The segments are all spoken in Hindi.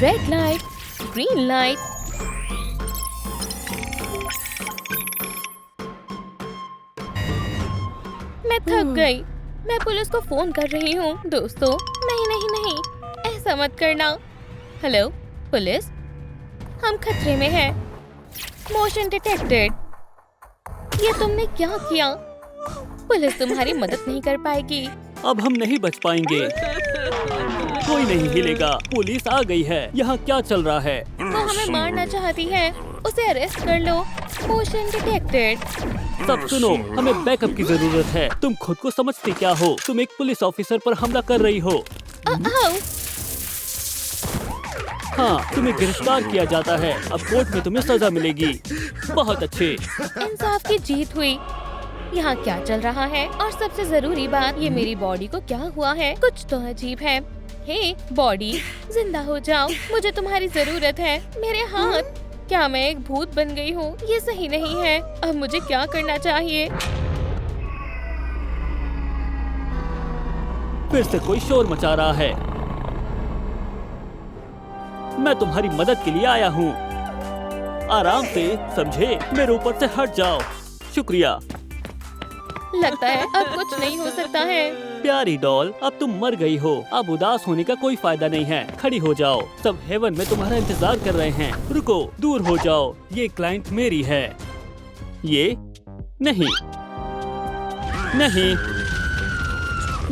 Red light, green light. मैं थक गई। मैं पुलिस को फोन कर रही हूँ। दोस्तों, नहीं नहीं नहीं, ऐसा मत करना। हेलो पुलिस, हम खतरे में हैं। Motion detected. ये तुमने क्या किया? पुलिस तुम्हारी मदद नहीं कर पाएगी। अब हम नहीं बच पाएंगे। कोई नहीं हिलेगा। पुलिस आ गई है। यहाँ क्या चल रहा है? वो हमें मारना चाहती है। उसे अरेस्ट कर लो। Motion detected. सब सुनो, हमें बैकअप की जरूरत है। तुम खुद को समझती क्या हो? तुम एक पुलिस ऑफिसर पर हमला कर रही हो। हाँ, तुम्हें गिरफ्तार किया जाता है। अब कोर्ट में तुम्हें सजा मिलेगी। बहुत अच्छे। इंसाफ की जीत हुई। यहाँ क्या चल रहा है? और सबसे जरूरी बात, ये मेरी बॉडी को क्या हुआ है? कुछ तो अजीब है। हे बॉडी, जिंदा हो जाओ। मुझे तुम्हारी जरूरत है। मेरे हाथ। क्या मैं एक भूत बन गई हूँ? ये सही नहीं है। अब मुझे क्या करना चाहिए? फिर से कोई शोर मचा रहा है। मैं तुम्हारी मदद के लिए आया हूँ। आराम से, समझे? मेरे ऊपर से हट जाओ। शुक्रिया। लगता है अब कुछ नहीं हो सकता है। प्यारी डॉल, अब तुम मर गई हो। अब उदास होने का कोई फायदा नहीं है। खड़ी हो जाओ। सब हेवन में तुम्हारा इंतजार कर रहे हैं। रुको, दूर हो जाओ। ये क्लाइंट मेरी है। ये नहीं, नहीं,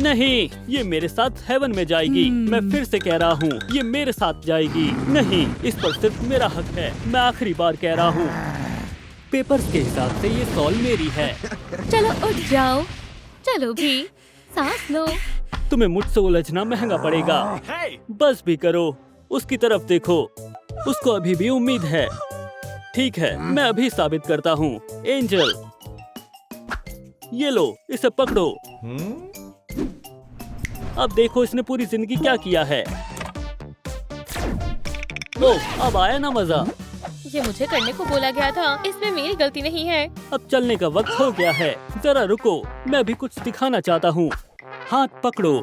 नहीं, ये मेरे साथ हेवन में जाएगी। मैं फिर से कह रहा हूँ, ये मेरे साथ जाएगी। नहीं, इस पर सिर्फ मेरा हक है। मैं आखिरी बार कह रहा हूँ। पेपर्स के हिसाब से ये सॉल मेरी है। चलो उठ जाओ। चलो भी, सांस लो। तुम्हें मुझसे उलझना महंगा पड़ेगा। बस भी करो। उसकी तरफ देखो। उसको अभी भी उम्मीद है। ठीक है, मैं अभी साबित करता हूँ। एंजल, ये लो, इसे पकड़ो। अब देखो इसने पूरी जिंदगी क्या किया है। ओह, अब आया ना मजा। ये मुझे करने को बोला गया था। इसमें मेरी गलती नहीं है। अब चलने का वक्त हो गया है। जरा रुको, मैं अभी कुछ दिखाना चाहता हूँ। हाथ पकड़ो।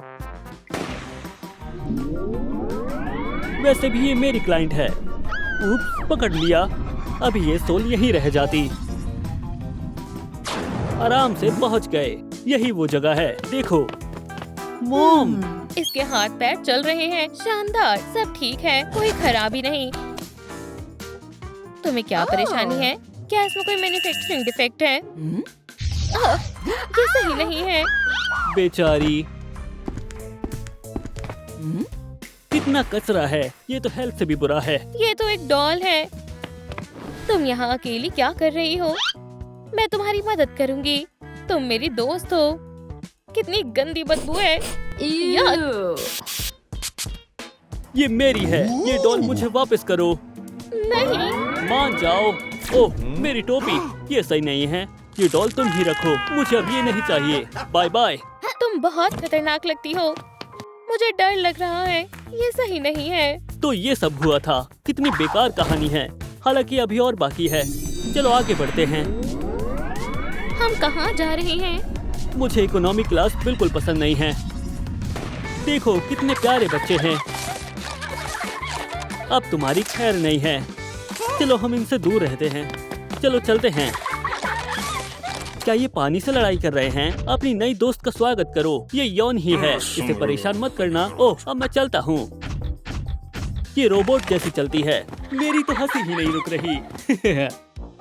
वैसे भी ये मेरी क्लाइंट है। उप्स, पकड़ लिया। अभी ये सोल यहीं रह जाती। आराम से पहुँच गए। यही वो जगह है। देखो मॉम, इसके हाथ पैर चल रहे हैं। शानदार, सब ठीक है, कोई खराबी नहीं। तुम्हें क्या परेशानी है? क्या इसमें कोई मैन्युफैक्चरिंग डिफेक्ट है? ये सही नहीं है। बेचारी। कितना कचरा है। ये तो हेल्थ से भी बुरा है। ये तो एक डॉल है। तुम यहाँ अकेली क्या कर रही हो? मैं तुम्हारी मदद करूँगी। तुम मेरी दोस्त हो। कितनी गंदी बदबू है। ये मेरी है। ये डॉल मुझे वापस करो। नहीं। मान जाओ। ओह, मेरी टोपी। ये सही नहीं है। ये डॉल तुम ही रखो। मुझे अब ये नहीं चाहिए। Bye bye. तुम बहुत खतरनाक लगती हो। मुझे डर लग रहा है। ये सही नहीं है। तो ये सब हुआ था। कितनी बेकार कहानी है। हालांकि अभी और बाकी है। चलो आगे बढ़ते हैं। हम कहाँ जा रहे हैं? मुझे इकोनॉमी क्लास बिल्कुल पसंद नहीं है। देखो कितने प्यारे बच्चे हैं। अब तुम्हारी खैर नहीं है। चलो हम इनसे दूर रहते हैं। चलो चलते हैं। क्या ये पानी से लड़ाई कर रहे हैं? अपनी नई दोस्त का स्वागत करो। ये यौन ही है। इसे परेशान मत करना। ओह, अब मैं चलता हूँ। ये रोबोट जैसी चलती है। मेरी तो हंसी ही नहीं रुक रही।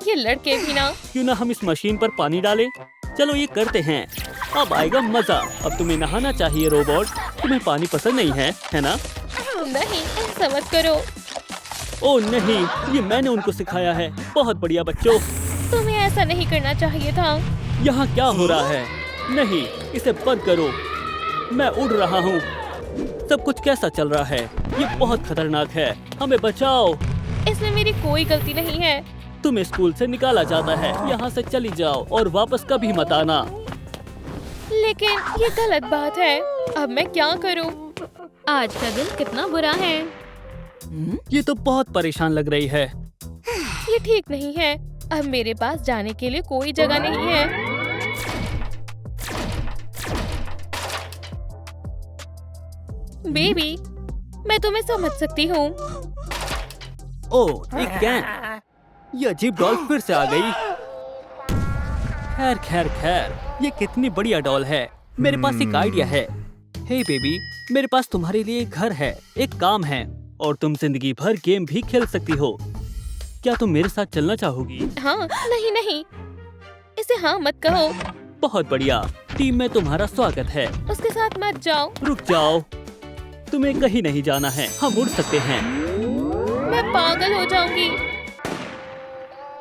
ये लड़के भी ना। क्यों ना हम इस मशीन पर पानी डालें? चलो ये करते हैं। अब आएगा मजा। अब तुम्हें नहाना चाहिए रोबोट। तुम्हें पानी पसंद नहीं है ना? नहीं, ऐसा मत करो। ओह नहीं, ये मैंने उनको सिखाया है। बहुत बढ़िया बच्चों। तुम्हें ऐसा नहीं करना चाहिए था। यहाँ क्या हो रहा है? नहीं, इसे बंद करो। मैं उड़ रहा हूँ। सब कुछ कैसा चल रहा है? ये बहुत खतरनाक है। हमें बचाओ। इसमें मेरी कोई गलती नहीं है। तुम्हें स्कूल से निकाला जाता है। यहाँ से चली जाओ और वापस कभी मत आना। लेकिन ये गलत बात है। अब मैं क्या करूँ? आज का दिन कितना बुरा है। ये तो बहुत परेशान लग रही है। ये ठीक नहीं है। अब मेरे पास जाने के लिए कोई जगह नहीं है। बेबी, मैं तुम्हें समझ सकती हूँ। ओह, एक कैन। ये अजीब डॉल फिर से आ गई। खैर खैर खैर, ये कितनी बढ़िया डॉल है। मेरे पास एक आइडिया है। हे बेबी, मेरे पास तुम्हारे लिए एक घर है, एक काम है, और तुम जिंदगी भर गेम भी खेल सकती हो। क्या तुम मेरे साथ चलना चाहोगी? हाँ, नहीं नहीं, इसे हाँ मत कहो। बहुत बढ़िया, टीम में तुम्हारा स्वागत है। उसके साथ मत जाओ। रुक जाओ, तुम्हें कहीं नहीं जाना है, हम उड़ सकते हैं। मैं पागल हो जाऊंगी।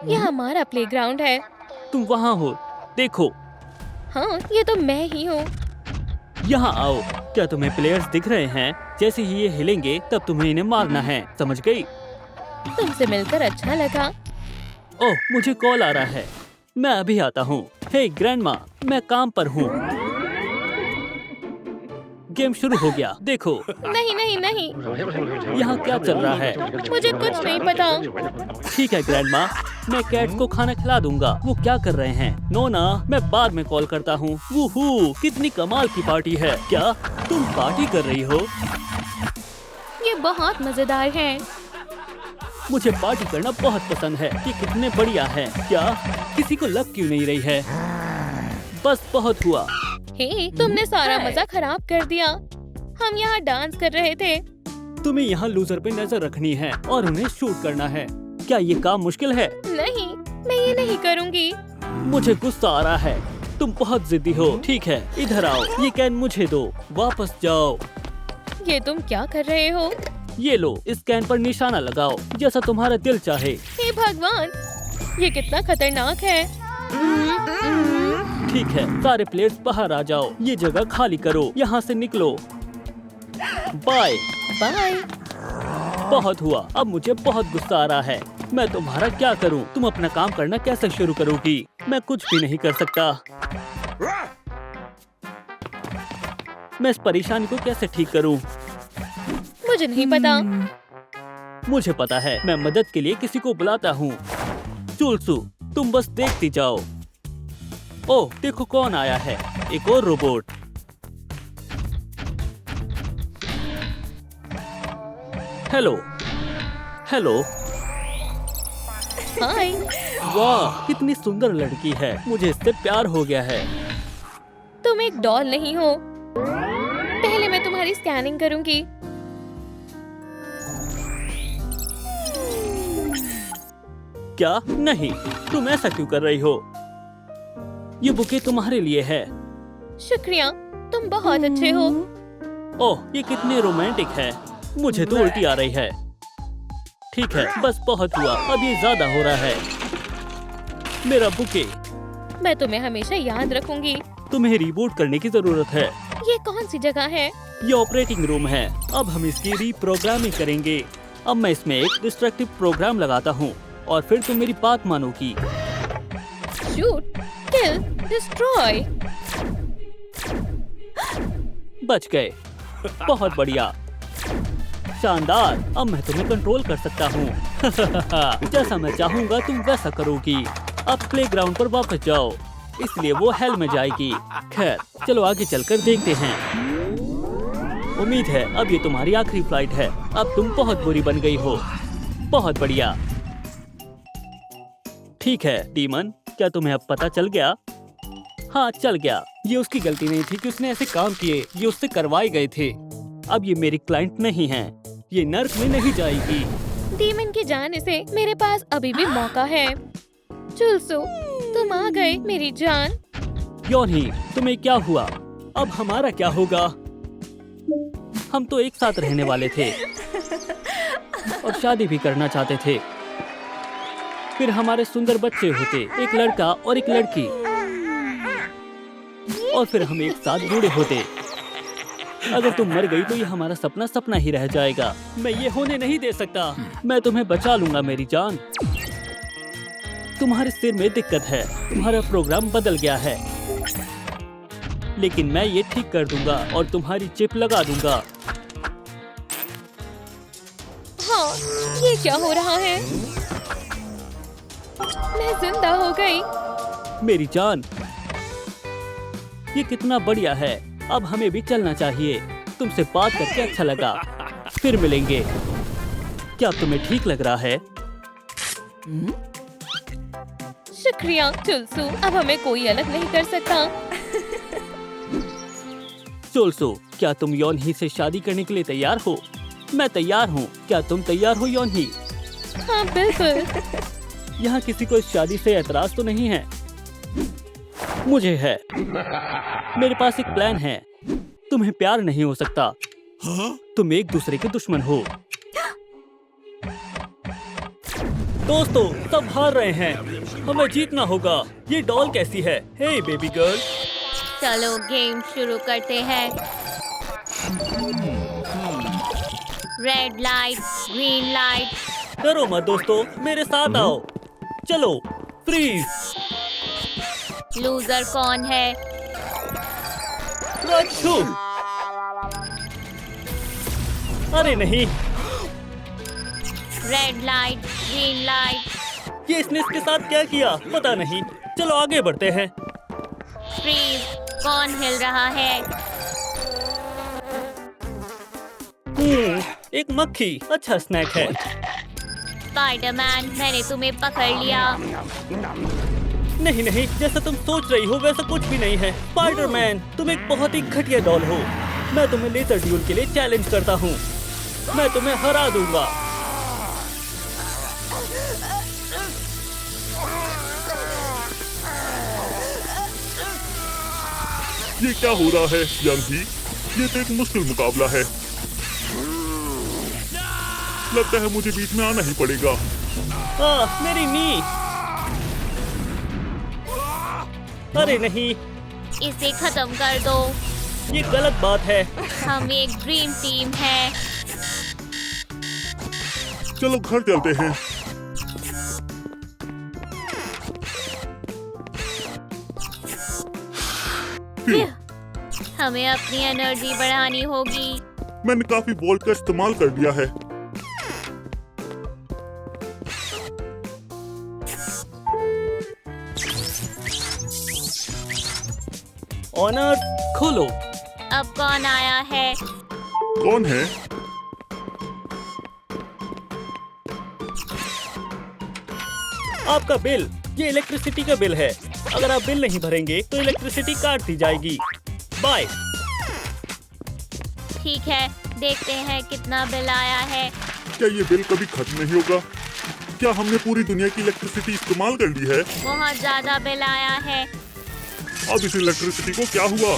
यह हमारा प्लेग्राउंड है। तुम वहाँ हो, देखो। हाँ, ये तो मैं ही हूँ। यहाँ आओ। क्या तुम्हें प्लेयर्स दिख रहे हैं? जैसे ही ये हिलेंगे तब तुम्हें इन्हें मारना है, समझ गई? तुमसे मिलकर अच्छा लगा। ओह, मुझे कॉल आ रहा है, मैं अभी आता हूँ। हे ग्रैंडमा, मैं काम पर हूँ। गेम शुरू हो गया, देखो। नहीं नहीं नहीं, यहाँ क्या चल रहा है? मुझे कुछ नहीं पता। ठीक है ग्रैंडमा, मैं कैट्स को खाना खिला दूंगा। वो क्या कर रहे हैं? नो ना, मैं बाद में कॉल करता हूँ। वूहू, कितनी कमाल की पार्टी है। क्या तुम पार्टी कर रही हो? ये बहुत मजेदार है। मुझे पार्टी करना बहुत पसंद है। ये कितने बढ़िया है। क्या किसी को लग क्यों नहीं रही है? बस बहुत हुआ। हे, तुमने सारा मजा खराब कर दिया। हम यहाँ डांस कर रहे थे। तुम्हें यहाँ लूजर पे नजर रखनी है और उन्हें शूट करना है। क्या ये काम मुश्किल है? नहीं, मैं ये नहीं करूँगी। मुझे गुस्सा आ रहा है। तुम बहुत जिद्दी हो। ठीक है, इधर आओ। ये कैन मुझे दो। वापस जाओ। ये तुम क्या कर रहे हो? ये लो, इस कैन पर निशाना लगाओ जैसा तुम्हारा दिल चाहे। हे भगवान, ये कितना खतरनाक है। ठीक है, सारे प्लेयर्स बाहर आ जाओ। ये जगह खाली करो, यहाँ से निकलो। Bye bye. बहुत हुआ, अब मुझे बहुत गुस्सा आ रहा है। मैं तुम्हारा क्या करूं? तुम अपना काम करना कैसे शुरू करोगी? मैं कुछ भी नहीं कर सकता। मैं इस परेशानी को कैसे ठीक करूं? मुझे नहीं पता। मुझे पता है, मैं मदद के लिए किसी को बुलाता हूँ। चुलसू, तुम बस देखती जाओ। ओह, देखो कौन आया है, एक और रोबोट। Hello hello. हाय। वाह, कितनी सुंदर लड़की है। मुझे इससे प्यार हो गया है। तुम एक डॉल नहीं हो। पहले मैं तुम्हारी स्कैनिंग करूंगी। क्या? नहीं, तुम ऐसा क्यों कर रही हो? ये बुके तुम्हारे लिए है। शुक्रिया, तुम बहुत अच्छे हो। ओह, ये कितनी रोमांटिक है। मुझे तो उल्टी आ रही है। ठीक है, बस बहुत हुआ, अब ये ज्यादा हो रहा है। मेरा बुके। मैं तुम्हें हमेशा याद रखूंगी। तुम्हें रिबूट करने की जरूरत है। ये कौन सी जगह है? ये ऑपरेटिंग रूम है। अब हम इसकी रीप्रोग्रामिंग करेंगे। अब मैं इसमें एक डिस्ट्रक्टिव प्रोग्राम लगाता हूँ और फिर तुम मेरी बात मानोगी। शूट, किल, डिस्ट्रॉय। बच गए। बहुत बढ़िया, शानदार। अब मैं तुम्हें कंट्रोल कर सकता हूँ। जैसा मैं चाहूँगा तुम वैसा करोगी। अब प्लेग्राउंड पर वापस जाओ, इसलिए वो हेल में जाएगी। खैर, चलो आगे चलकर देखते हैं। उम्मीद है अब ये तुम्हारी आखिरी फ्लाइट है। अब तुम बहुत बुरी बन गई हो। बहुत बढ़िया। ठीक है डीमन, क्या तुम्हें अब पता चल गया? हाँ, चल गया। ये उसकी गलती नहीं थी कि उसने ऐसे काम किए, ये उससे करवाए गए थे। अब ये मेरी क्लाइंट नहीं है, ये नर्क में नहीं जाएगी। डीमन के जाने से मेरे पास अभी भी मौका है। चुलसू, तुम आ गए मेरी जान। योनी, तुम्हें क्या हुआ? अब हमारा क्या होगा? हम तो एक साथ रहने वाले थे और शादी भी करना चाहते थे। फिर हमारे सुंदर बच्चे होते, एक लड़का और एक लड़की, और फिर हम एक साथ बूढ़े होते। अगर तुम मर गई तो ये हमारा सपना सपना ही रह जाएगा। मैं ये होने नहीं दे सकता। मैं तुम्हें बचा लूंगा मेरी जान। तुम्हारे सिर में दिक्कत है, तुम्हारा प्रोग्राम बदल गया है, लेकिन मैं ये ठीक कर दूंगा और तुम्हारी चिप लगा दूंगा। हाँ, ये क्या हो रहा है? मैं जिंदा हो गई। मेरी जान, ये कितना बढ़िया है। अब हमें भी चलना चाहिए। तुमसे बात करके अच्छा लगा। फिर मिलेंगे। क्या अब तुम्हें ठीक लग रहा है? शुक्रिया चुलसू, अब हमें कोई अलग नहीं कर सकता। चोल्सो, क्या तुम यौन ही से शादी करने के लिए तैयार हो? मैं तैयार हूँ। क्या तुम तैयार हो यौन ही? हाँ बिल्कुल। यहाँ किसी को इस शादी से एतराज तो नहीं है? मुझे है। मेरे पास एक प्लान है। तुम्हें प्यार नहीं हो सकता। तुम एक दूसरे के दुश्मन हो। दोस्तों, सब हार रहे हैं। हमें जीतना होगा। ये डॉल कैसी है? हे बेबी गर्ल। चलो गेम शुरू करते हैं। Red light, green light. डरो मत दोस्तों, मेरे साथ आओ। चलो, फ्रीज। लूजर कौन है? रक्षु। अरे नहीं, रेड लाइट, ग्रीन लाइट। ये इसने इसके साथ क्या किया पता नहीं। चलो आगे बढ़ते हैं। फ्रीज, कौन हिल रहा है? एक मक्खी अच्छा स्नैक है। स्पाइडरमैन, मैंने तुम्हें पकड़ लिया। नहीं नहीं, जैसा तुम सोच रही हो वैसा कुछ भी नहीं है। स्पाइडरमैन, तुम एक बहुत ही घटिया डॉल हो। मैं तुम्हें लेजर ड्यूल के लिए चैलेंज करता हूँ। मैं तुम्हें हरा दूंगा। ये क्या हो रहा है यांकी? ये तो एक मुश्किल मुकाबला है। लगता है मुझे बीच में आना ही पड़ेगा। मेरी नी। अरे नहीं, इसे खत्म कर दो। ये गलत बात है। हम एक ड्रीम टीम है। चलो घर चलते हैं। हमें अपनी एनर्जी बढ़ानी होगी। मैंने काफी वोल्ट का इस्तेमाल कर दिया है। ऑनर खोलो। अब कौन आया है? कौन है? आपका बिल। ये इलेक्ट्रिसिटी का बिल है। अगर आप बिल नहीं भरेंगे तो इलेक्ट्रिसिटी काट दी जाएगी। बाय। ठीक है, देखते हैं कितना बिल आया है। क्या ये बिल कभी खत्म नहीं होगा? क्या हमने पूरी दुनिया की इलेक्ट्रिसिटी इस्तेमाल कर ली है? बहुत ज्यादा बिल आया है। अब इस इलेक्ट्रिसिटी को क्या हुआ?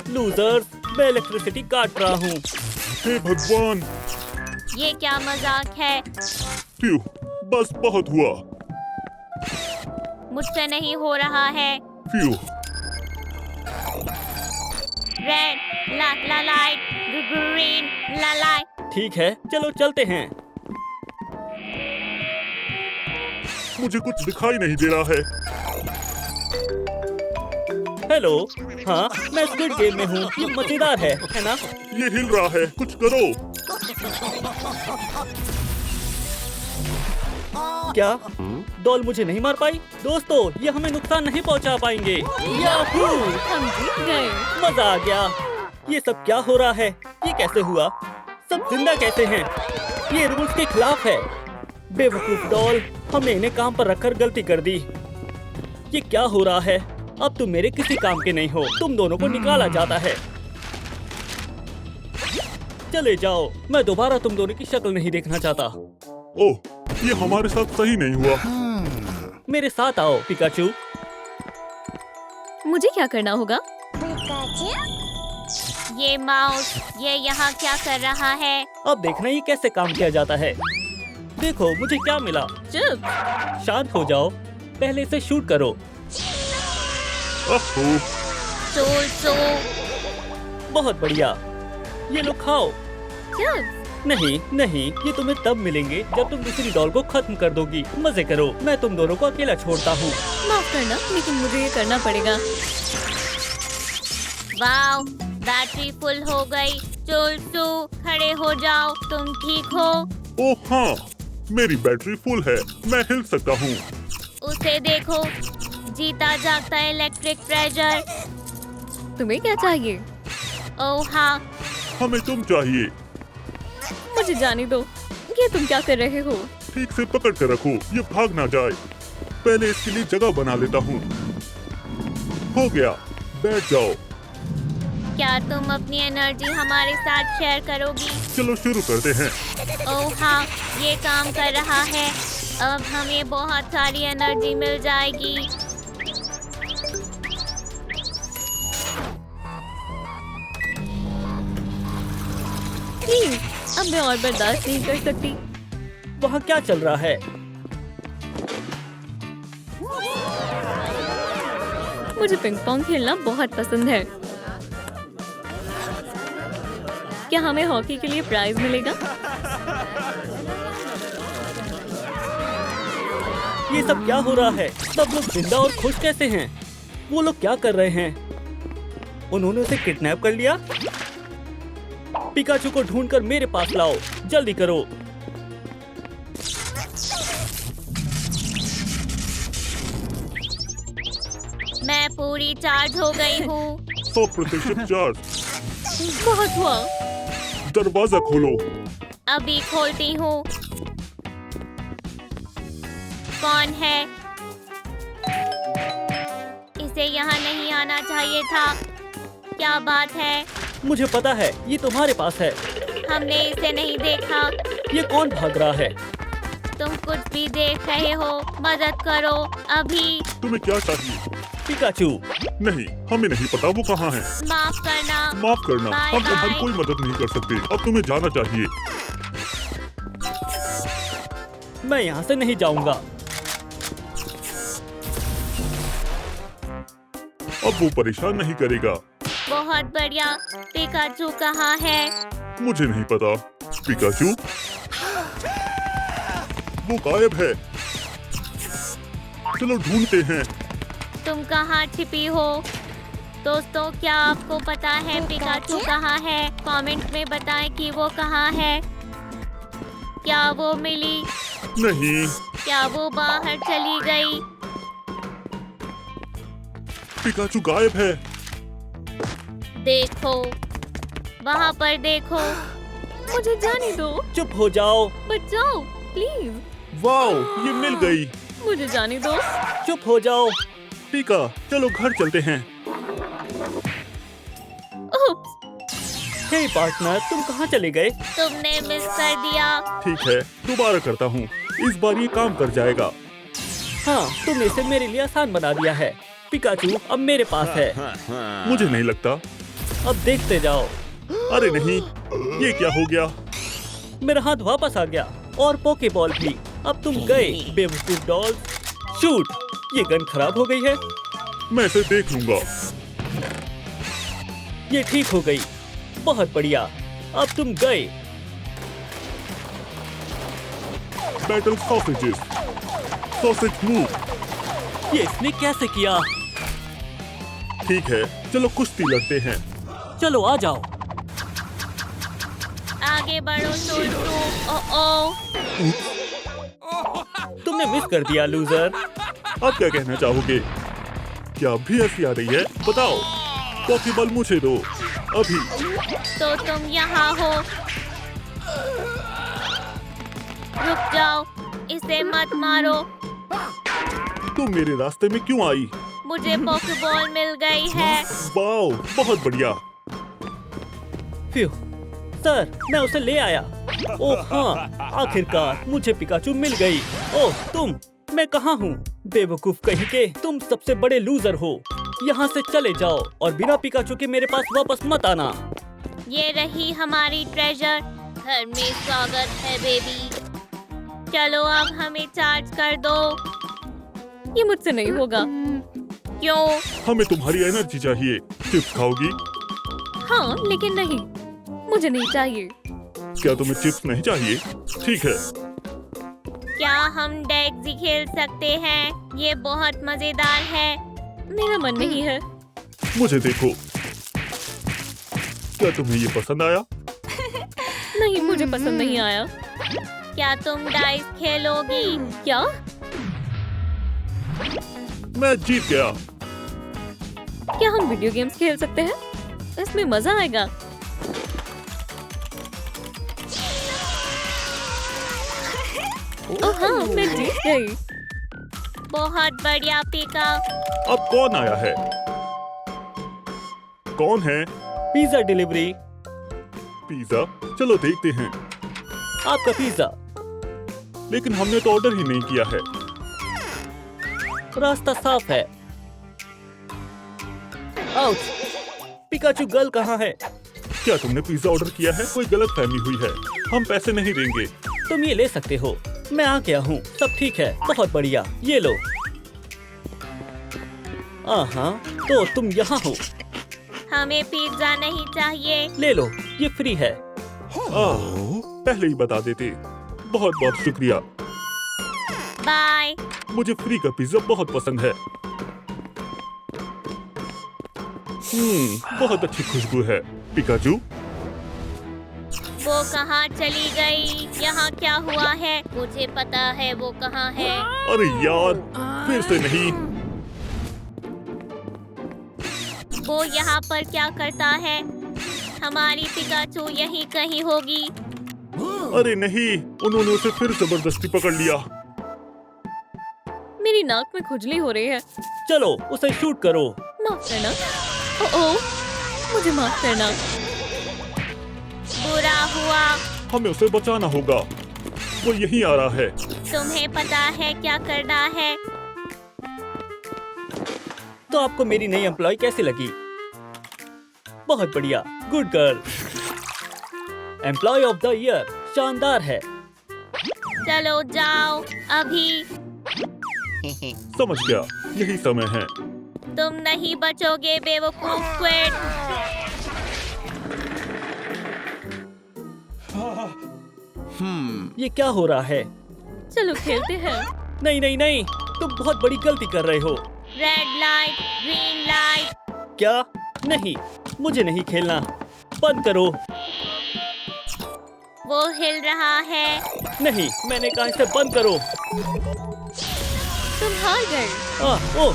लूजर्स, मैं इलेक्ट्रिसिटी काट रहा हूँ। हे भगवान! ये क्या मजाक है? फ्यू, बस बहुत हुआ। मुझसे नहीं हो रहा है। फ्यू, रेड ला लाइट, ग्रीन ला लाइट। ठीक है, चलो चलते हैं। मुझे कुछ दिखाई नहीं दे रहा है। हेलो। हाँ, मैं स्क्विड गेम में हूँ। ये मजेदार है ना? ये हिल रहा है, कुछ करो। क्या डॉल मुझे नहीं मार पाई? दोस्तों, ये हमें नुकसान नहीं पहुंचा पाएंगे। याहू! हम जीत गए। मजा आ गया। ये सब क्या हो रहा है? ये कैसे हुआ? सब जिंदा कैसे हैं? ये रूल्स के खिलाफ है। बेवकूफ डॉल, हमने इन्हें काम पर रखकर गलती कर दी। ये क्या हो रहा है? अब तुम मेरे किसी काम के नहीं हो। तुम दोनों को निकाला जाता है। चले जाओ। मैं दोबारा तुम दोनों की शक्ल नहीं देखना चाहता। ओह, ये हमारे साथ सही नहीं हुआ। मेरे साथ आओ पिकाचू। मुझे क्या करना होगा? ये माउस, ये यहाँ क्या कर रहा है? अब देखना ये कैसे काम किया जाता है। देखो मुझे क्या मिला। चुप। शांत हो जाओ। पहले इसे शूट करो। ओह, सो बहुत बढ़िया। ये लो खाओ। चुप। नहीं नहीं, ये तुम्हें तब मिलेंगे जब तुम दूसरी डॉल को खत्म कर दोगी। मजे करो। मैं तुम दोनों को अकेला छोड़ता हूँ। माफ करना, लेकिन मुझे ये करना पड़ेगा। वाओ, बैटरी फुल हो गई। चुलचू, खड़े हो जाओ। तुम ठीक हो? ओह हाँ, मेरी बैटरी फुल है। मैं हिल सकता हूँ। उसे देखो, जीता जागता इलेक्ट्रिक प्रेशर। तुम्हें क्या चाहिए? ओह हाँ, हमें तुम चाहिए। मुझे जाने दो। ये तुम क्या कर रहे हो? ठीक से पकड़ कर रखो, ये भाग ना जाए। पहले इसके लिए जगह बना लेता हूँ। हो गया, बैठ जाओ। क्या तुम अपनी एनर्जी हमारे साथ शेयर करोगी? चलो शुरू करते हैं। ओह हाँ, ये काम कर रहा है। अब हमें बहुत सारी एनर्जी मिल जाएगी। प्लीज, अब मैं और बर्दाश्त नहीं कर सकती। वहाँ क्या चल रहा है? मुझे पिंग पोंग खेलना बहुत पसंद है। क्या हमें हॉकी के लिए प्राइज मिलेगा? ये सब क्या हो रहा है? सब लोग जिंदा और खुश कैसे हैं? वो लोग क्या कर रहे हैं? उन्होंने उसे किडनैप कर लिया? पिकाचू को ढूंढकर मेरे पास लाओ, जल्दी करो। मैं पूरी चार्ज हो गई हूँ। 100% चार्ज। बहुत हुआ। दरवाजा खोलो। अभी खोलती हूँ। कौन है? इसे यहाँ नहीं आना चाहिए था। क्या बात है? मुझे पता है, ये तुम्हारे पास है। हमने इसे नहीं देखा। ये कौन भाग रहा है? तुम कुछ भी देख रहे हो? मदद करो अभी। तुम्हें क्या चाहिए? पिकाचू। नहीं, हमें नहीं पता वो कहाँ है। माफ करना। माफ करना, बाय हम तुम्हारी बाय। कोई मदद नहीं कर सकते। अब तुम्हें जाना चाहिए। मैं यहाँ से नहीं जाऊँगा। अब वो परेशान नहीं करेगा। बहुत बढ़िया। पिकाचू कहाँ है? मुझे नहीं पता। पिकाचू, वो गायब है। चलो ढूंढते हैं। तुम कहाँ छिपी हो? दोस्तों, क्या आपको पता है पिकाचू कहाँ है? कमेंट में बताएं कि वो कहाँ है। क्या वो मिली? नहीं। क्या वो बाहर चली गई? पिकाचू गायब है। देखो, वहाँ पर देखो। मुझे जाने दो। चुप हो जाओ। बचाओ प्लीज। वाओ, ये मिल गई। मुझे जाने दो। चुप हो जाओ। पिका, चलो घर चलते हैं। उप्स, हे पार्टनर, तुम कहाँ चले गए? तुमने मिस कर दिया। ठीक है, दोबारा करता हूँ। इस बार ये काम कर जाएगा। हाँ, तुमने इसे मेरे लिए आसान बना दिया है। पिकाचू अब मेरे पास है। मुझे नहीं लगता। अब देखते जाओ। अरे नहीं, ये क्या हो गया? मेरा हाथ वापस आ गया और पोकेबॉल भी। अब तुम गए बेवकूफ डॉल। शूट, ये गन खराब हो गई है। मैं इसे देख लूंगा। ये ठीक हो गई। बहुत बढ़िया। अब तुम गए। Battle sausages. Sausage move. ये इसने कैसे किया? ठीक है, चलो कुश्ती लड़ते हैं। चलो आ जाओ। आगे बढ़ो सोल्टू। ओ तुमने मिस कर दिया लूजर। अब क्या कहना चाहोगे? क्या अभी हंसी आ रही है? बताओ। पॉकेबॉल मुझे दो अभी। तो तुम यहाँ हो। रुक जाओ, इसे मत मारो। तुम मेरे रास्ते में क्यों आई? मुझे पॉकेबॉल मिल गई है। वाओ, बहुत बढ़िया। फ्यू, सर, मैं उसे ले आया। ओह हाँ, आखिरकार मुझे पिकाचू मिल गई। ओह तुम, मैं कहाँ हूँ? बेवकूफ कहीं के, तुम सबसे बड़े लूजर हो। यहाँ से चले जाओ और बिना पिकाचू के मेरे पास वापस मत आना। ये रही हमारी ट्रेजर। घर में स्वागत है बेबी। चलो अब हमें चार्ज कर दो। ये मुझसे नहीं होगा। क्यों? हमें तुम्हारी एनर्जी चाहिए। चिप्स खाओगी? हाँ, लेकिन नहीं, मुझे नहीं चाहिए। क्या तुम्हें चिप्स नहीं चाहिए? ठीक है। क्या हम डेक्सी खेल सकते हैं? ये बहुत मजेदार है। मेरा मन नहीं है। मुझे देखो। क्या तुम्हें ये पसंद आया? नहीं, मुझे पसंद नहीं आया। क्या तुम डाइस खेलोगी? क्या? मैं जीत गया। क्या हम वीडियो गेम्स खेल सकते हैं? इसमें मजा आएगा। ओह हाँ, मैं जीत गई। बहुत बढ़िया पिका। अब कौन आया है? कौन है? Pizza delivery. पिज्जा? चलो देखते हैं। आपका पिज्जा। लेकिन हमने तो ऑर्डर ही नहीं किया है। रास्ता साफ है। आउच! पिकाचू गर्ल कहाँ है? क्या तुमने पिज्जा ऑर्डर किया है? कोई गलत फहमी हुई है। हम पैसे नहीं देंगे। तुम ये ले सकते हो। मैं आ गया हूँ। सब ठीक है। बहुत बढ़िया। ये लो। हाँ, तो तुम यहाँ हो। हमें पिज्जा नहीं चाहिए। ले लो, ये फ्री है। पहले ही बता देते। बहुत बहुत शुक्रिया। बाय। मुझे फ्री का पिज्जा बहुत पसंद है। बहुत अच्छी खुशबू है। पिकाचू, वो कहाँ चली गई? यहाँ क्या हुआ है? मुझे पता है वो कहाँ है। अरे यार, फिर से नहीं। वो यहाँ पर क्या करता है? हमारी पिकाचू यहीं कहीं होगी। अरे नहीं, उन्होंने उसे फिर जबरदस्ती पकड़ लिया। मेरी नाक में खुजली हो रही है। चलो उसे शूट करो। माफ करना। ओह, मुझे माफ करना। बुरा हुआ। हमें उसे बचाना होगा। वो यहीं आ रहा है। तुम्हें पता है क्या करना है? तो आपको मेरी नई एम्प्लॉय कैसी लगी? बहुत बढ़िया। Good girl. Employee of the year. शानदार है। चलो जाओ अभी। समझ गया, यही समय है। तुम नहीं बचोगे बेवकूफ स्क्विड। ये क्या हो रहा है? चलो खेलते हैं। नहीं नहीं नहीं, तुम बहुत बड़ी गलती कर रहे हो। Red light, green light. क्या? नहीं, मुझे नहीं खेलना। बंद करो। वो हिल रहा है। नहीं, मैंने कहा इसे बंद करो। तुम हार गए। ओह,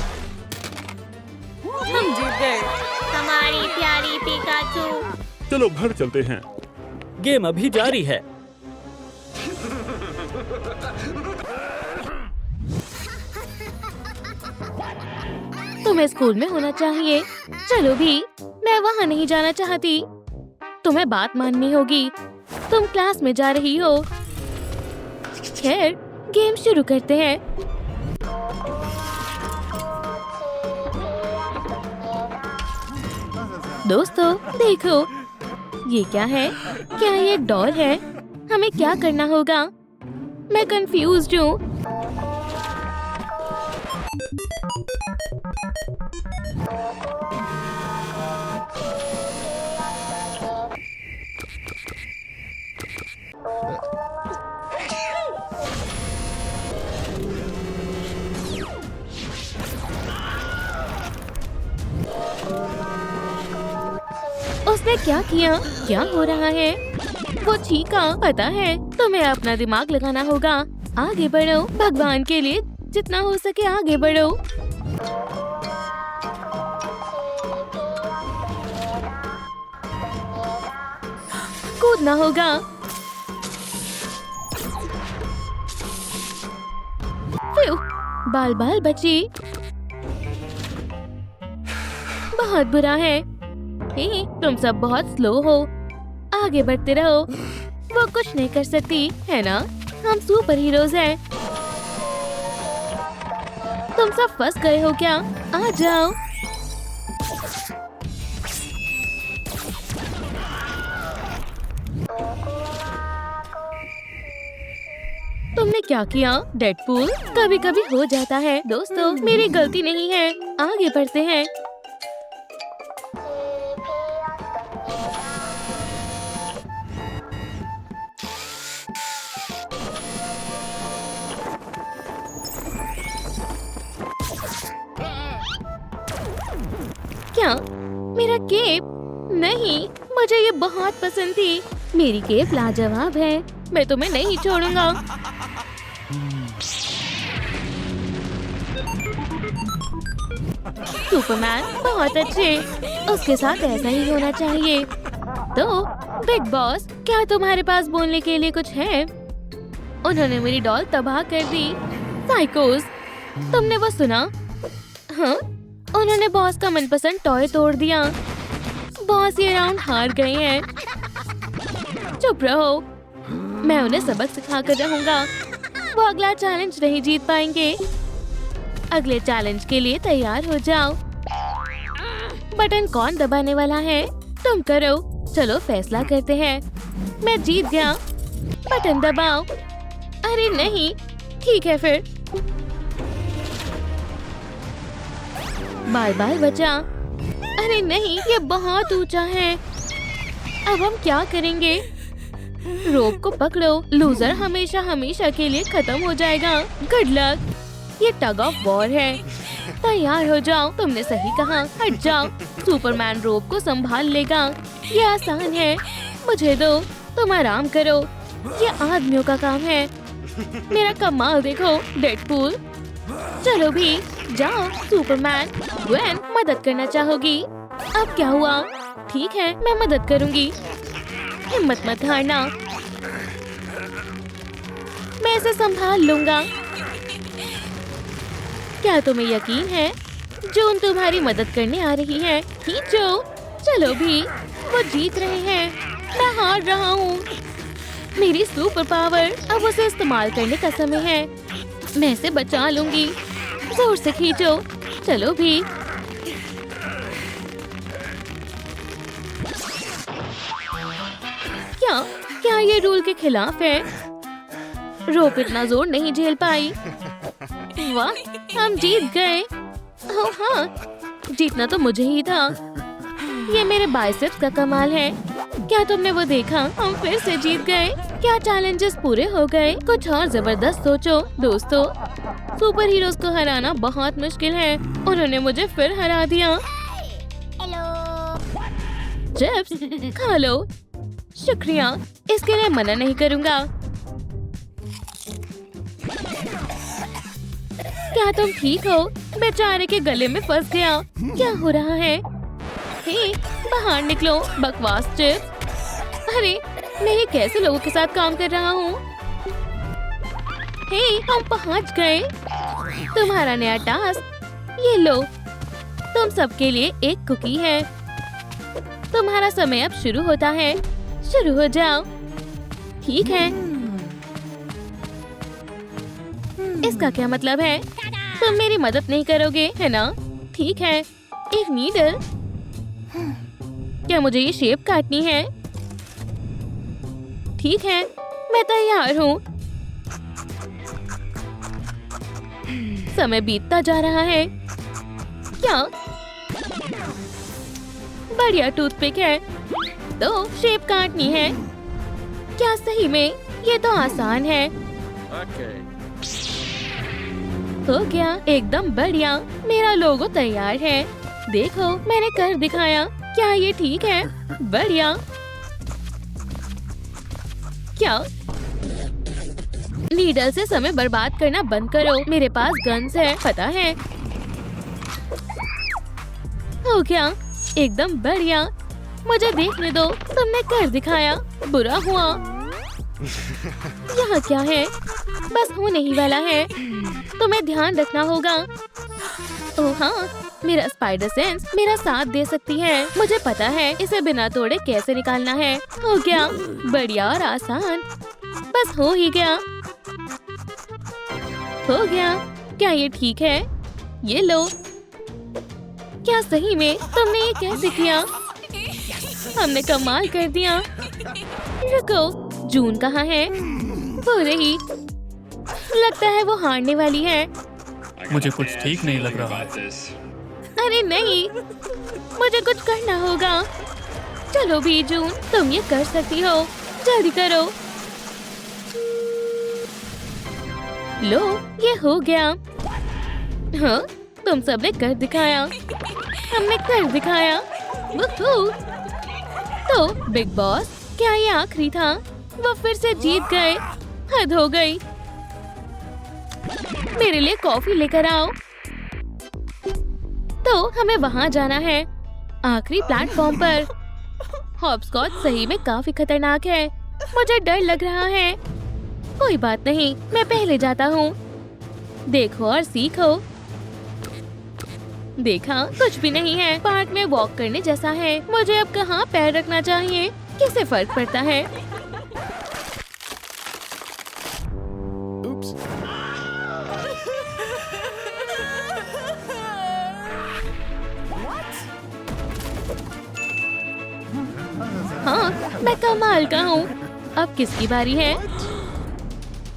हम जीत गए। हमारी प्यारी पिकाचू। चलो घर चलते हैं। गेम अभी जारी है। तुम्हें स्कूल में होना चाहिए। चलो भी, मैं वहाँ नहीं जाना चाहती। तुम्हें बात माननी होगी। तुम क्लास में जा रही हो। खैर, गेम शुरू करते हैं। दोस्तों देखो, ये क्या है? क्या ये एक डॉल है? हमें क्या करना होगा? मैं कंफ्यूज्ड हूँ। उसने क्या किया? क्या हो रहा है? वो चीखा। पता है, तुम्हें अपना दिमाग लगाना होगा। आगे बढ़ो, भगवान के लिए जितना हो सके आगे बढ़ो। कूदना होगा। फ्यू, बाल बाल बची। बहुत बुरा है। हे, तुम सब बहुत स्लो हो। आगे बढ़ते रहो। वो कुछ नहीं कर सकती, है ना? हम सुपर हीरोज हैं। तुम सब फंस गए हो क्या? आ जाओ। तुमने क्या किया? डेडपूल, कभी कभी हो जाता है। दोस्तों, मेरी गलती नहीं है। आगे बढ़ते हैं। क्या? मेरा केप? नहीं, मुझे ये बहुत पसंद थी। मेरी केप लाजवाब है। मैं तुम्हें नहीं छोड़ूंगा। सुपरमैन बहुत अच्छे। उसके साथ ऐसा ही होना चाहिए। तो बिग बॉस, क्या तुम्हारे पास बोलने के लिए कुछ है? उन्होंने मेरी डॉल तबाह कर दी। साइकोस, तुमने वो सुना? हाँ, उन्होंने बॉस का मनपसंद टॉय तोड़ दिया। बॉस ये राउंड हार गए हैं। चुप रहो, मैं उन्हें सबक सिखा कर रहूंगा। वो अगला चैलेंज नहीं जीत पाएंगे। अगले चैलेंज के लिए तैयार हो जाओ। बटन कौन दबाने वाला है? तुम करो। चलो फैसला करते हैं। मैं जीत गया। बटन दबाओ। अरे नहीं, ठीक है फिर। बाय बाय बचा। अरे नहीं, ये बहुत ऊंचा है। अब हम क्या करेंगे? रोप को पकड़ो। लूजर हमेशा हमेशा के लिए खत्म हो जाएगा। Good luck. ये टग ऑफ वॉर है। तैयार हो जाओ। तुमने सही कहा। हट जाओ। सुपरमैन रोप को संभाल लेगा। ये आसान है। मुझे दो। तुम आराम करो। ये आदमियों का काम है। मेरा कमाल देखो, डेडपूल। चलो भी जाओ। सुपरमैन, ग्वेन मदद करना चाहोगी? अब क्या हुआ? ठीक है, मैं मदद करूंगी। हिम्मत मत हारना। मैं इसे संभाल लूंगा। क्या तुम्हें यकीन है? जून तुम्हारी मदद करने आ रही है। खींचो। चलो भी, वो जीत रहे हैं। मैं हार रहा हूँ। मेरी सुपर पावर, अब उसे इस्तेमाल करने का समय है। मैं इसे बचा लूंगी। जोर से खींचो। चलो भी। क्या ये रूल के खिलाफ है? रोप इतना जोर नहीं झेल पाई। वाह, हम जीत गए। ओह हाँ, जीतना तो मुझे ही था। ये मेरे बाइसेप्स का कमाल है। क्या तुमने वो देखा? हम फिर से जीत गए। क्या चैलेंजेस पूरे हो गए? कुछ और जबरदस्त सोचो दोस्तों। सुपर हीरोज को हराना बहुत मुश्किल है। उन्होंने मुझे फिर हरा दिया। चिप्स खा लो। शुक्रिया, इसके लिए मना नहीं करूँगा। क्या तुम ठीक हो? बेचारे के गले में फंस गया। क्या हो रहा है? हे, बाहर निकलो बकवास चिप्स। अरे, मैं ये कैसे लोगों के साथ काम कर रहा हूँ? हे, हम पहुँच गए। तुम्हारा नया टास्क, ये लो। तुम सबके लिए एक कुकी है। तुम्हारा समय अब शुरू होता है। शुरू हो जाओ। ठीक है। इसका क्या मतलब है? तुम मेरी मदद नहीं करोगे, है ना? ठीक है। एक नीडल। क्या मुझे ये शेप काटनी है? ठीक है, मैं तैयार हूँ। समय बीतता जा रहा है। क्या? बढ़िया टूथपिक है। तो शेप काटनी है। क्या सही में? ये तो आसान है। हो गया, एकदम बढ़िया। मेरा लोगो तैयार है। देखो, मैंने कर दिखाया। क्या ये ठीक है? बढ़िया। क्या? नीडल से समय बर्बाद करना बंद करो। मेरे पास गन्स है, पता है। हो गया, एकदम बढ़िया। मुझे देखने दो। तुमने कर दिखाया। बुरा हुआ। यहाँ क्या है? बस होने ही वाला है। तुम्हें ध्यान रखना होगा। ओह हाँ, मेरा स्पाइडर सेंस मेरा साथ दे सकती है। मुझे पता है इसे बिना तोड़े कैसे निकालना है। हो गया, बढ़िया और आसान। बस हो ही गया। हो गया। क्या ये ठीक है? ये लो। क्या सही में? तुमने ये कैसे किया? हमने कमाल कर दिया। रुको, जून कहाँ है? वो रही। लगता है वो हारने वाली है। मुझे कुछ ठीक नहीं लग रहा है। अरे नहीं, मुझे कुछ करना होगा। चलो भी जून, तुम ये कर सकती हो। जल्दी करो। लो, ये हो गया। हाँ, तुम सबने कर दिखाया। हमने कर दिखाया। वूहू। तो बिग बॉस, क्या ये आखिरी था? वो फिर से जीत गए। हद हो गई। मेरे लिए कॉफी लेकर आओ। तो हमें वहाँ जाना है, आखिरी प्लेटफॉर्म पर। हॉपस्कॉच सही में काफी खतरनाक है। मुझे डर लग रहा है। कोई बात नहीं, मैं पहले जाता हूँ। देखो और सीखो। देखा, कुछ भी नहीं है। पार्क में वॉक करने जैसा है। मुझे अब कहाँ पैर रखना चाहिए? किससे फर्क पड़ता है? हाँ, मैं कमाल का हूँ। अब किसकी बारी है?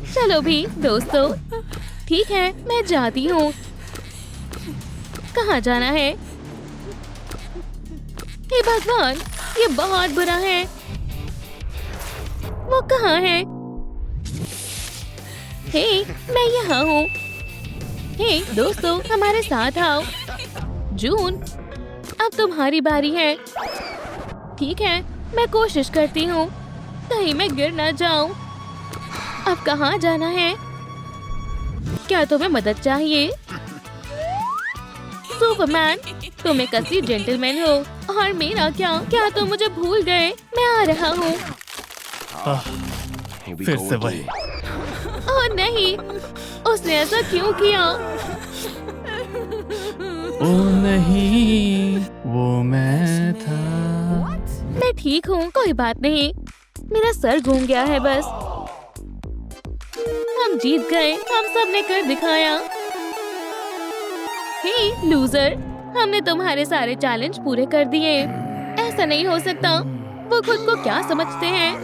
चलो भी दोस्तों। ठीक है, मैं जाती हूँ। कहाँ जाना है? हे भगवान, ये बहुत बुरा है। वो कहाँ है? हे, मैं यहाँ हूँ। हे दोस्तों, हमारे साथ आओ। जून, अब तुम्हारी बारी है। ठीक है, मैं कोशिश करती हूँ, कहीं मैं गिर ना जाऊँ। अब कहाँ जाना है? क्या तुम्हें मदद चाहिए? सुपरमैन, तुम एक असली जेंटलमैन हो। और मेरा क्या? क्या तुम मुझे भूल गए? मैं आ रहा हूँ। फिर से वही। ओह नहीं, उसने ऐसा क्यों किया? ओ नहीं, वो मैं था। मैं ठीक हूँ, कोई बात नहीं। मेरा सर घूम गया है बस। हम जीत गए, हम सब ने कर दिखाया। हे लूजर, हमने तुम्हारे सारे चैलेंज पूरे कर दिए। ऐसा नहीं हो सकता। वो खुद को क्या समझते हैं?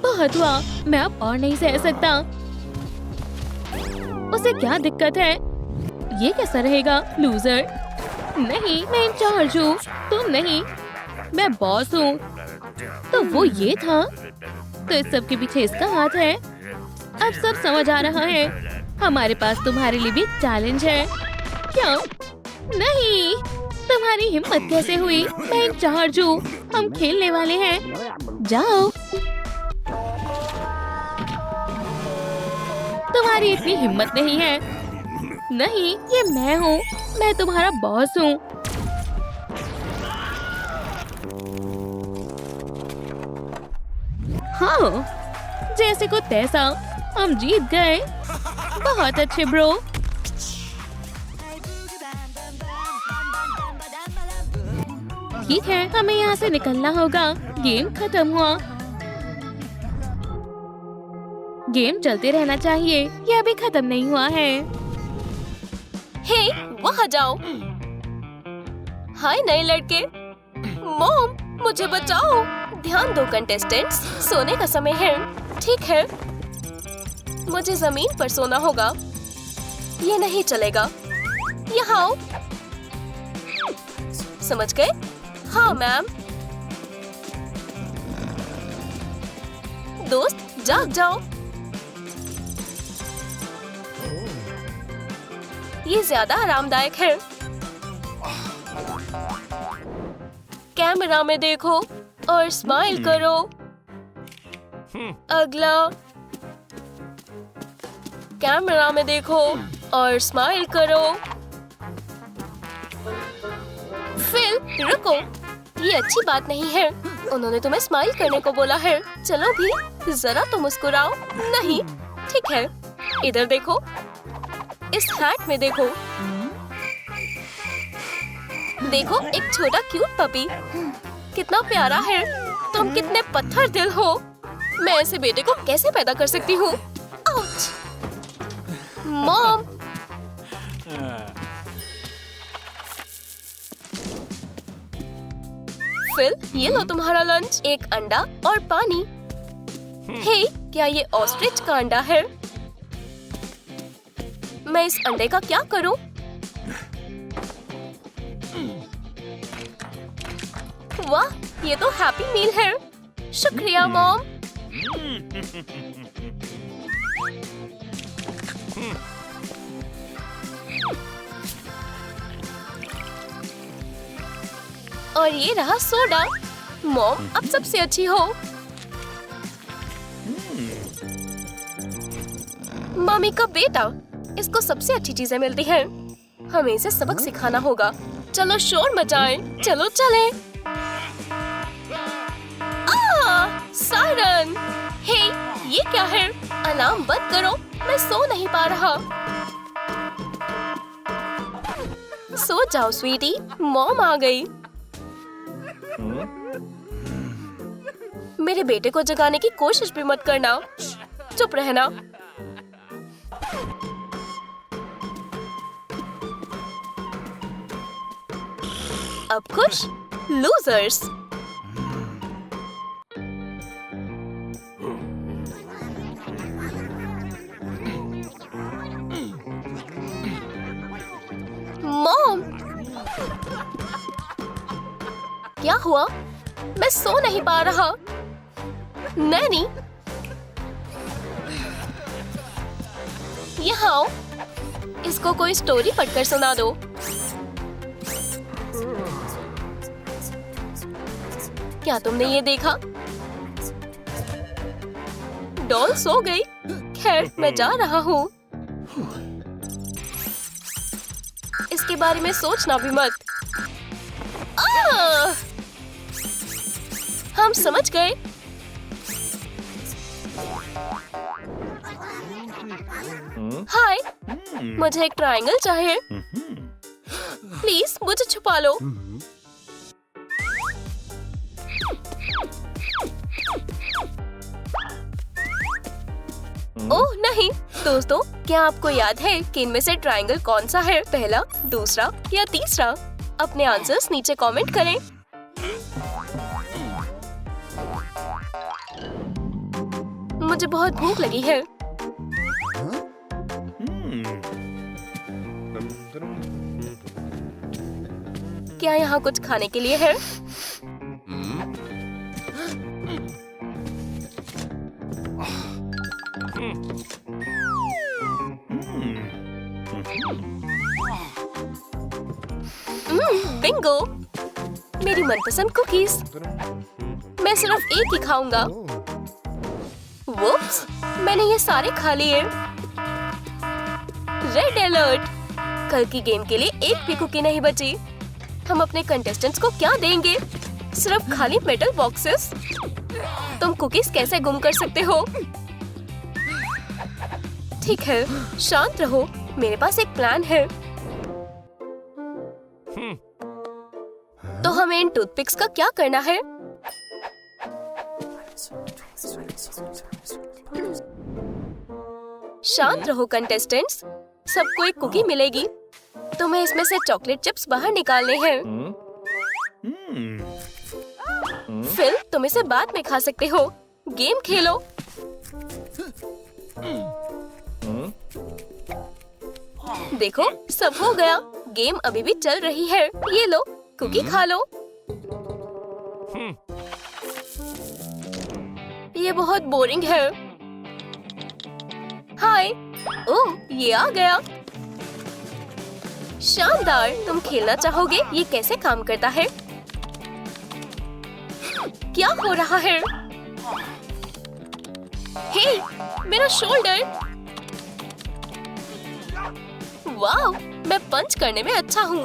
बहुत हुआ, मैं अब और नहीं सह सकता। उसे क्या दिक्कत है? ये कैसा रहेगा? लूजर नहीं, मैं इंचार्ज हूँ, तुम नहीं। मैं बॉस हूँ। तो वो ये था, तो इस सब के पीछे इसका हाथ है। अब सब समझ आ रहा है। हमारे पास तुम्हारे लिए भी चैलेंज है। क्या? नहीं, तुम्हारी हिम्मत कैसे हुई? मैं इंचार्ज हूँ, हम खेलने वाले हैं। जाओ। तुम्हारी इतनी हिम्मत नहीं है। नहीं, ये मैं हूँ, मैं तुम्हारा बॉस हूँ। हाँ, जैसे को तैसा, हम जीत गए। बहुत अच्छे ब्रो। ठीक है, हमें यहाँ से निकलना होगा। गेम खत्म हुआ। गेम चलते रहना चाहिए, यह अभी खत्म नहीं हुआ है। हे, वहाँ जाओ। हाय नए लड़के। मॉम, मुझे बचाओ। ध्यान दो कंटेस्टेंट्स, सोने का समय है। ठीक है, मुझे जमीन पर सोना होगा। ये नहीं चलेगा। यहाँ आओ। समझ गए? हाँ मैम। दोस्त, जाग जाओ। ये ज्यादा आरामदायक है। कैमरा में देखो और स्माइल करो। अगला। कैमरा में देखो और स्माइल करो। फिल, रुको, ये अच्छी बात नहीं है। उन्होंने तुम्हें स्माइल करने को बोला है। चलो भी, जरा तो मुस्कुराओ। नहीं, ठीक है, इधर देखो, इस हैट में देखो। देखो, एक छोटा क्यूट पपी, कितना प्यारा है। तुम कितने पत्थर दिल हो। मैं ऐसे बेटे को कैसे पैदा कर सकती हूँ? आउच! मॉम, फिल, ये लो तुम्हारा लंच। एक अंडा और पानी। हे, क्या ये ऑस्ट्रिच का अंडा है? मैं इस अंडे का क्या करूं? वाह, ये तो हैप्पी मील है। शुक्रिया मॉम। और ये रहा सोडा। मॉम, अब सबसे अच्छी हो। मम्मी का बेटा, इसको सबसे अच्छी चीजें मिलती हैं। हमें इसे सबक सिखाना होगा। चलो शोर मचाएं। चलो चलें। सायरन। हे, ये क्या है? अलार्म बंद करो, मैं सो नहीं पा रहा। सो जाओ स्वीटी, मॉम आ गई। मेरे बेटे को जगाने की कोशिश भी मत करना, चुप रहना। अब खुश? लूजर्स। मॉम, क्या हुआ? मैं सो नहीं पा रहा। नैनी, यहाँ आओ, इसको कोई स्टोरी पढ़कर सुना दो। क्या तुमने ये देखा? डॉल सो गई। खैर, मैं जा रहा हूँ। इसके बारे में सोचना भी मत। हम समझ गए। हाय, मुझे एक ट्रायंगल चाहिए। प्लीज मुझे छुपा लो। ओह नहीं दोस्तों, क्या आपको याद है कि इनमें से ट्रायंगल कौन सा है? पहला, दूसरा या तीसरा? अपने आंसर्स नीचे कमेंट करें। मुझे बहुत भूख लगी है। क्या यहाँ कुछ खाने के लिए है? बिंगो, मेरी मनपसंद कुकीज। मैं सिर्फ एक ही खाऊंगा। वुप्स, मैंने ये सारे खा लिए। रेड अलर्ट, कल की गेम के लिए एक भी कुकी नहीं बची। हम अपने कंटेस्टेंट्स को क्या देंगे? सिर्फ खाली मेटल बॉक्सेस। तुम कुकीज कैसे गुम कर सकते हो? ठीक है, शांत रहो, मेरे पास एक प्लान है। तो हमें इन टूथपिक्स का क्या करना है? शांत रहो कंटेस्टेंट्स, सबको एक कुकी मिलेगी। तुम्हें इसमें से चॉकलेट चिप्स बाहर निकालने हैं। फिर तुम इसे बाद में खा सकते हो। गेम खेलो। देखो, सब हो गया। गेम अभी भी चल रही है। ये लो, कुकी खा लो। ये बहुत बोरिंग है। हाय, ओह, ये आ गया। शानदार, तुम खेलना चाहोगे? ये कैसे काम करता है? क्या हो रहा है? हे, मेरा शोल्डर। वाह, मैं पंच करने में अच्छा हूँ।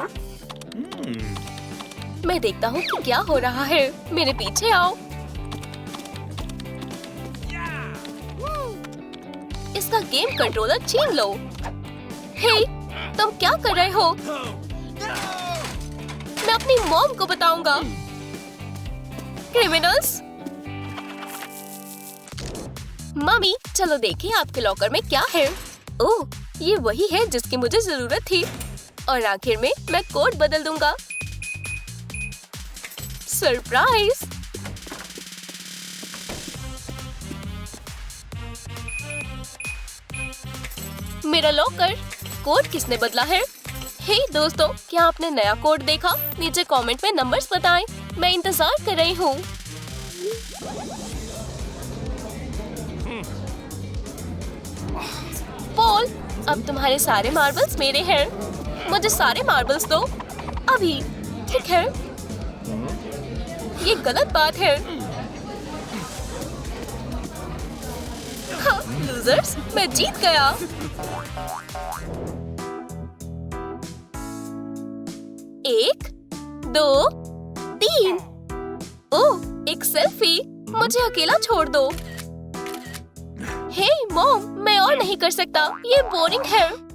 मैं देखता हूँ कि क्या हो रहा है। मेरे पीछे आओ। इसका गेम कंट्रोलर छीन लो। हे, तुम क्या कर रहे हो? मैं अपनी मॉम को बताऊंगा। क्रिमिनल्स। मम्मी, चलो देखें आपके लॉकर में क्या है। ओह, ये वही है जिसकी मुझे जरूरत थी। और आखिर में मैं कोड बदल दूंगा। सरप्राइज। मेरा लॉकर। कोड किसने बदला है? हे दोस्तों, क्या आपने नया कोड देखा? नीचे कमेंट में नंबर्स बताएं। मैं इंतजार कर रही हूँ। पॉल, अब तुम्हारे सारे मार्बल्स मेरे हैं। मुझे सारे मार्बल्स दो अभी। ठीक है? ये गलत बात है। हाँ, लूजर्स, मैं जीत गया। एक, दो, तीन। ओह, एक सेल्फी। मुझे अकेला छोड़ दो। हे मॉम, मैं और नहीं कर सकता, ये बोरिंग है।